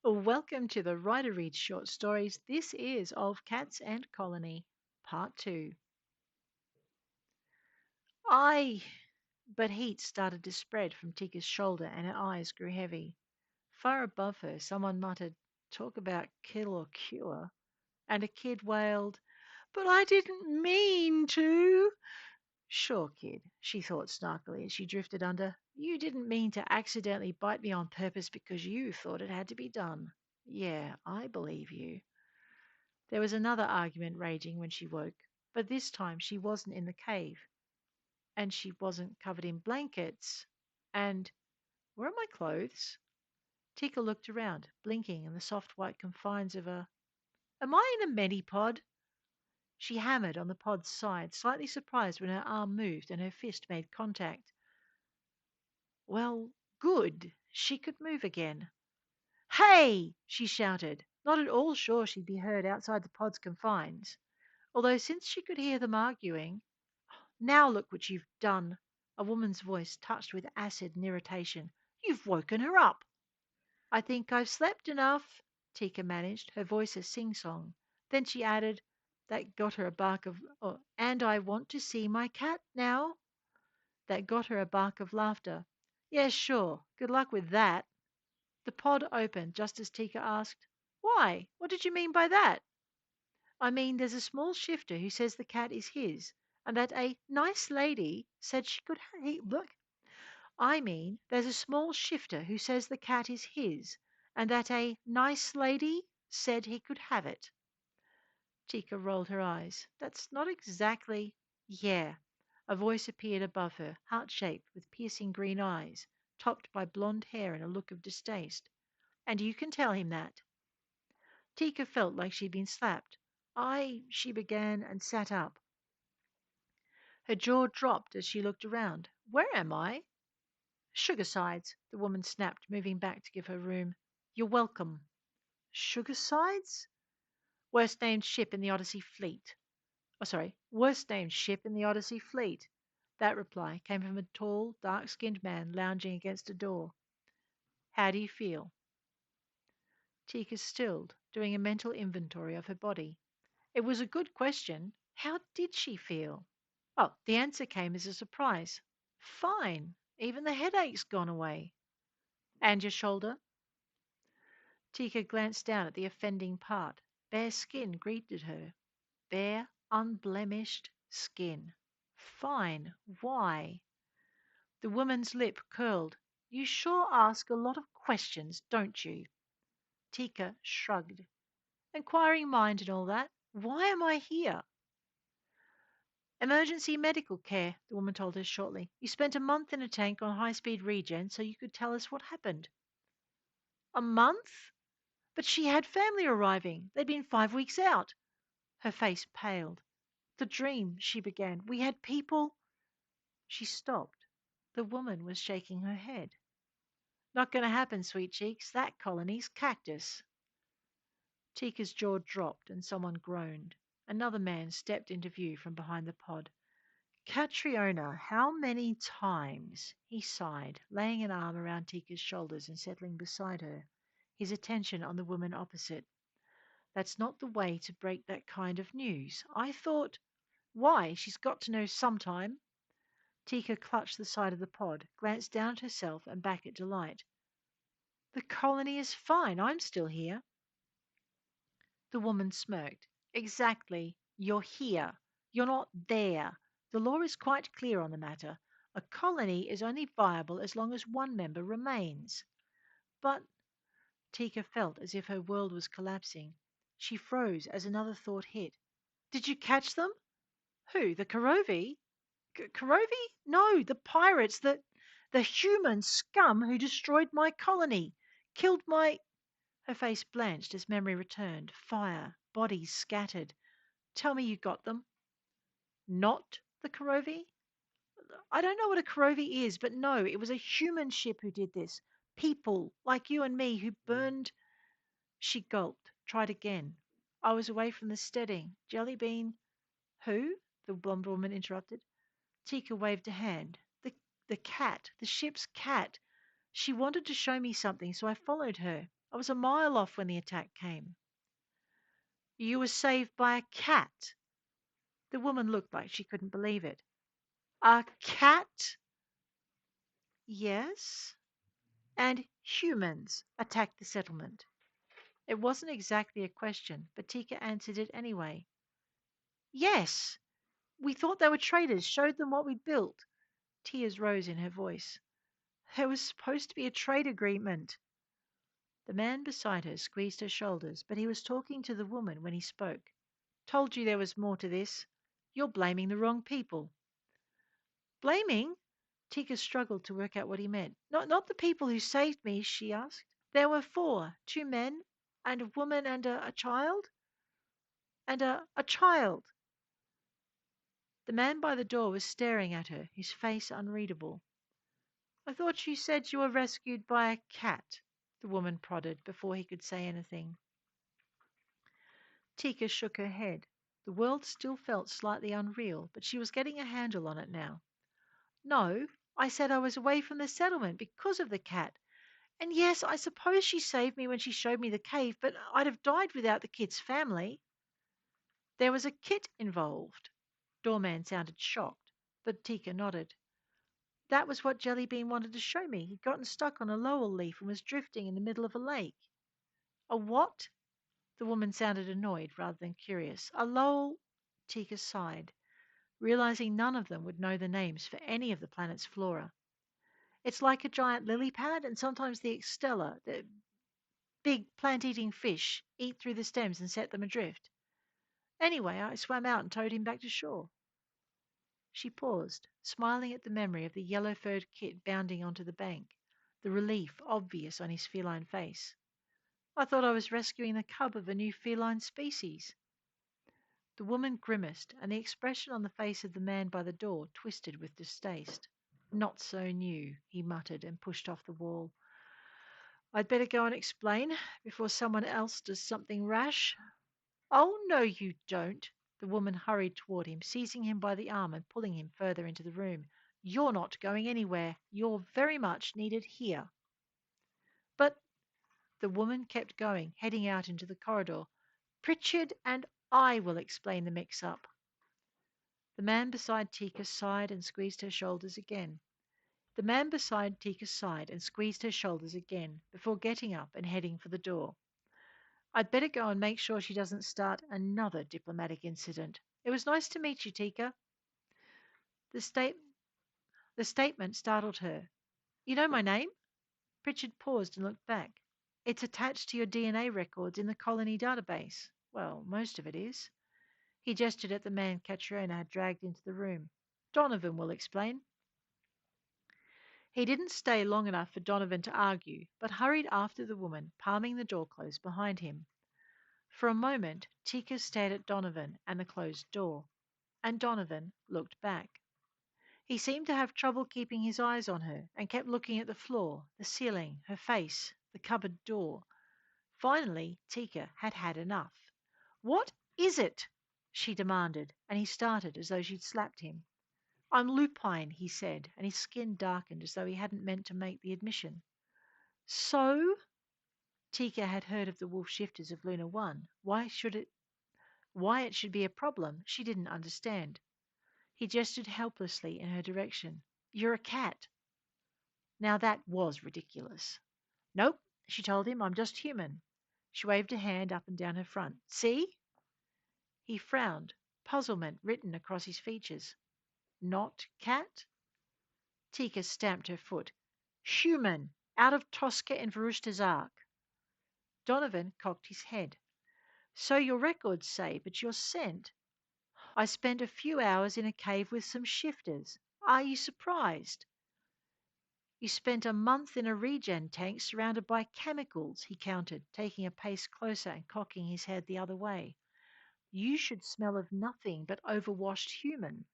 Welcome to the Writer Reads Short Stories. This is Of Cats and Colony, Part 2. I. But heat started to spread from Tika's shoulder and her eyes grew heavy. Far above her, someone muttered, "Talk about kill or cure." And a kid wailed, "But I didn't mean to." Sure, kid, she thought snarkily as she drifted under. You didn't mean to accidentally bite me on purpose because you thought it had to be done. Yeah, I believe you. There was another argument raging when she woke, but this time she wasn't in the cave, and she wasn't covered in blankets. And where are my clothes? Tika looked around, blinking in the soft white confines of a. Am I in a mini-pod? She hammered on the pod's side, slightly surprised when her arm moved and her fist made contact. Well, good. She could move again. Hey! She shouted, not at all sure she'd be heard outside the pod's confines, although since she could hear them arguing. Now look what you've done. A woman's voice touched with acid and irritation. You've woken her up. I think I've slept enough, Tika managed, her voice a sing-song. Then she added, that got her a bark of, oh, and I want to see my cat now. That got her a bark of laughter. Yes, sure. Good luck with that. The pod opened just as Tika asked, Why? What did you mean by that? I mean, there's a small shifter who says the cat is his, and that a nice lady said she could. Look, I mean, there's a small shifter who says the cat is his, and that a nice lady said he could have it. Tika rolled her eyes. That's not exactly. Yeah. A voice appeared above her, heart shaped, with piercing green eyes, topped by blonde hair and a look of distaste. And you can tell him that. Tika felt like she'd been slapped. She began and sat up. Her jaw dropped as she looked around. Where am I? Sugarsides, the woman snapped, moving back to give her room. You're welcome. Sugarsides? Worst named ship in the Odyssey fleet. Oh, sorry, worst named ship in the Odyssey fleet. That reply came from a tall, dark skinned man lounging against a door. How do you feel? Tika stilled, doing a mental inventory of her body. It was a good question. How did she feel? Oh, the answer came as a surprise. Fine. Even the headache's gone away. And your shoulder? Tika glanced down at the offending part. Bare skin greeted her. Bare, unblemished skin. Fine. Why? The woman's lip curled. You sure ask a lot of questions, don't you? Tika shrugged. Inquiring mind and all that. Why am I here? Emergency medical care, the woman told her shortly. You spent a month in a tank on high speed regen so you could tell us what happened. A month? But she had family arriving. They'd been 5 weeks out. Her face paled. The dream, she began. We had people. She stopped. The woman was shaking her head. Not going to happen, sweet cheeks. That colony's cactus. Tika's jaw dropped and someone groaned. Another man stepped into view from behind the pod. Catriona, how many times? He sighed, laying an arm around Tika's shoulders and settling beside her, his attention on the woman opposite. That's not the way to break that kind of news. I thought, why, she's got to know sometime. Tika clutched the side of the pod, glanced down at herself and back at Delight. The colony is fine. I'm still here. The woman smirked. Exactly. You're here. You're not there. The law is quite clear on the matter. A colony is only viable as long as one member remains. But Tika felt as if her world was collapsing. She froze as another thought hit. Did you catch them? Who? The Karovi? Karovi? No, the pirates, the human scum who destroyed my colony, killed my. Her face blanched as memory returned. Fire, bodies scattered. Tell me you got them. Not the Karovi? I don't know what a Karovi is, but no, it was a human ship who did this. People like you and me who burned. She gulped, tried again. I was away from the steading. Jellybean. Who? The blonde woman interrupted. Tika waved a hand. The cat, the ship's cat. She wanted to show me something, so I followed her. I was a mile off when the attack came. You were saved by a cat. The woman looked like she couldn't believe it. A cat? Yes. And humans attacked the settlement. It wasn't exactly a question, but Tika answered it anyway. Yes. We thought they were traitors, showed them what we'd built. Tears rose in her voice. There was supposed to be a trade agreement. The man beside her squeezed her shoulders, but he was talking to the woman when he spoke. Told you there was more to this. You're blaming the wrong people. Blaming? Tika struggled to work out what he meant. Not the people who saved me, she asked. There were four, two men, and a woman and a child. And a child. The man by the door was staring at her, his face unreadable. I thought you said you were rescued by a cat, the woman prodded before he could say anything. Tika shook her head. The world still felt slightly unreal, but she was getting a handle on it now. No, I said I was away from the settlement because of the cat. And yes, I suppose she saved me when she showed me the cave, but I'd have died without the kid's family. There was a kit involved. Doorman sounded shocked, but Tika nodded. That was what Jellybean wanted to show me. He'd gotten stuck on a laurel leaf and was drifting in the middle of a lake. A what? The woman sounded annoyed rather than curious. A laurel. Tika sighed, realizing none of them would know the names for any of the planet's flora. It's like a giant lily pad, and sometimes the extella, the big plant eating fish, eat through the stems and set them adrift. Anyway, I swam out and towed him back to shore. She paused, smiling at the memory of the yellow furred kit bounding onto the bank, the relief obvious on his feline face. I thought I was rescuing the cub of a new feline species. The woman grimaced, and the expression on the face of the man by the door twisted with distaste. Not so new, he muttered and pushed off the wall. I'd better go and explain before someone else does something rash. Oh, no, you don't. The woman hurried toward him, seizing him by the arm and pulling him further into the room. You're not going anywhere. You're very much needed here. But the woman kept going, heading out into the corridor. Pritchard and I will explain the mix up. The man beside Tika sighed and squeezed her shoulders again. The man beside Tika sighed and squeezed her shoulders again before getting up and heading for the door. I'd better go and make sure she doesn't start another diplomatic incident. It was nice to meet you, Tika. The, state- the statement startled her. You know my name? Pritchard paused and looked back. It's attached to your DNA records in the colony database. Well, most of it is. He gestured at the man Catriona had dragged into the room. Donovan will explain. He didn't stay long enough for Donovan to argue, but hurried after the woman, palming the door closed behind him. For a moment, Tika stared at Donovan and the closed door, and Donovan looked back. He seemed to have trouble keeping his eyes on her and kept looking at the floor, the ceiling, her face, the cupboard door. Finally, Tika had had enough. What is it? She demanded, and he started as though she'd slapped him. I'm lupine, he said, and his skin darkened as though he hadn't meant to make the admission. So? Tika had heard of the wolf shifters of Luna 1. Why it should be a problem, she didn't understand. He gestured helplessly in her direction. You're a cat. Now that was ridiculous. Nope, she told him, I'm just human. She waved her hand up and down her front. See? He frowned, puzzlement written across his features. Not cat? Tika stamped her foot. Human, out of Tosca and Verushta's ark. Donovan cocked his head. So your records say, but you're sent. I spent a few hours in a cave with some shifters. Are you surprised? You spent a month in a regen tank surrounded by chemicals, he countered, taking a pace closer and cocking his head the other way. You should smell of nothing but overwashed human.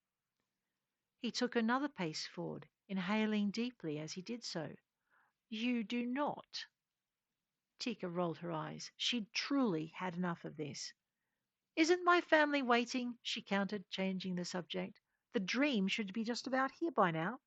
He took another pace forward, inhaling deeply as he did so. You do not. Tika rolled her eyes. She'd truly had enough of this. Isn't my family waiting? She countered, changing the subject. The dream should be just about here by now.